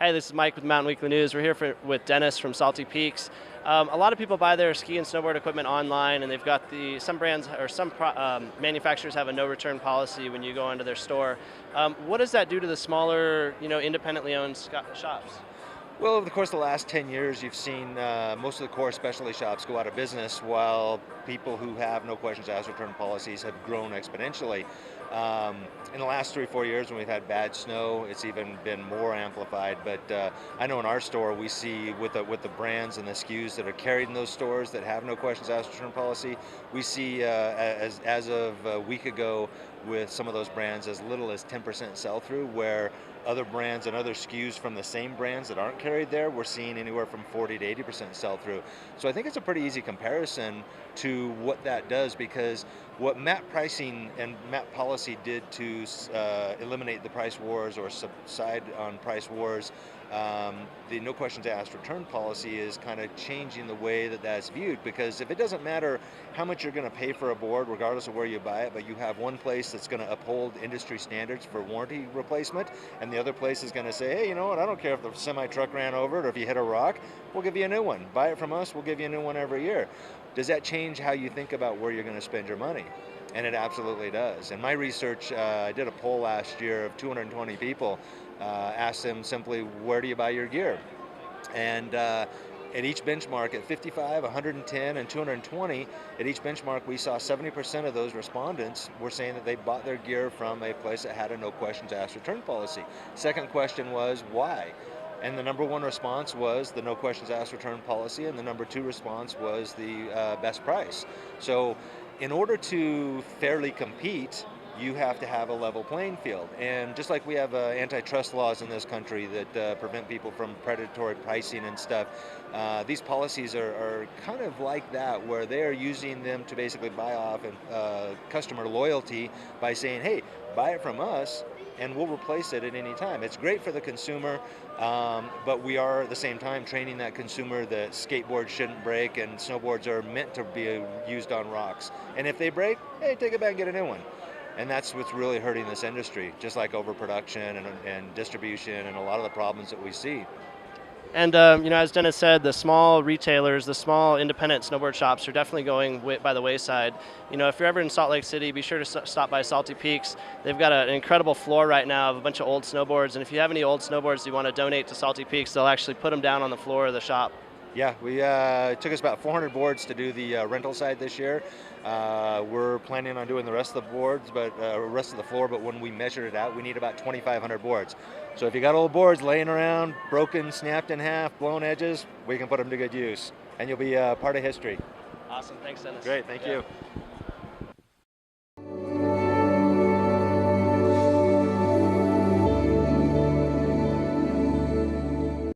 Hey, this is Mike with Mountain Weekly News. We're here with Dennis from Salty Peaks. A lot of people buy their ski and snowboard equipment online, and they've got some brands or some manufacturers have a no return policy when you go into their store. What does that do to the smaller, independently owned shops? Well, over the course of the last 10 years, you've seen most of the core specialty shops go out of business while people who have no questions asked return policies have grown exponentially. In the last 3-4 years when we've had bad snow, it's even been more amplified. But I know in our store we see with the brands and the SKUs that are carried in those stores that have no questions asked return policy, we see as of a week ago with some of those brands as little as 10% sell-through, where other brands and other SKUs from the same brands that aren't carried there, we're seeing anywhere from 40 to 80% sell-through. So I think it's a pretty easy comparison to what that does, because what MAP pricing and MAP policy did to eliminate the price wars or subside on price wars, the no questions asked return policy is kind of changing the way that that's viewed, because if it doesn't matter how much you're going to pay for a board regardless of where you buy it, but you have one place that's going to uphold industry standards for warranty replacement and the other place is going to say, hey, you know what, I don't care if the semi truck ran over it or if you hit a rock, we'll give you a new one. Buy it from us, we'll give you a new one every year. Does that change how you think about where you're going to spend your money? And it absolutely does. In my research, I did a poll last year of 220 people, asked them simply, where do you buy your gear? And at each benchmark, at 55, 110, and 220, at each benchmark we saw 70% of those respondents were saying that they bought their gear from a place that had a no questions asked return policy. Second question was, why? And the number one response was the no questions asked return policy, and the number two response was the best price. So in order to fairly compete, you have to have a level playing field. And just like we have antitrust laws in this country that prevent people from predatory pricing and stuff, these policies are kind of like that, where they're using them to basically buy off customer loyalty by saying, hey, buy it from us and we'll replace it at any time. It's great for the consumer, but we are at the same time training that consumer that skateboards shouldn't break and snowboards are meant to be used on rocks. And if they break, hey, take it back and get a new one. And that's what's really hurting this industry, just like overproduction and distribution and a lot of the problems that we see. And as Dennis said, the small retailers, the small independent snowboard shops are definitely going by the wayside. If you're ever in Salt Lake City, be sure to stop by Salty Peaks. They've got an incredible floor right now of a bunch of old snowboards, and if you have any old snowboards you want to donate to Salty Peaks, they'll actually put them down on the floor of the shop. Yeah, it took us about 400 boards to do the rental side this year. We're planning on doing the rest of the boards, but rest of the floor. But when we measured it out, we need about 2,500 boards. So if you got old boards laying around, broken, snapped in half, blown edges, we can put them to good use, and you'll be part of history. Awesome, thanks, Dennis. Great, thank you.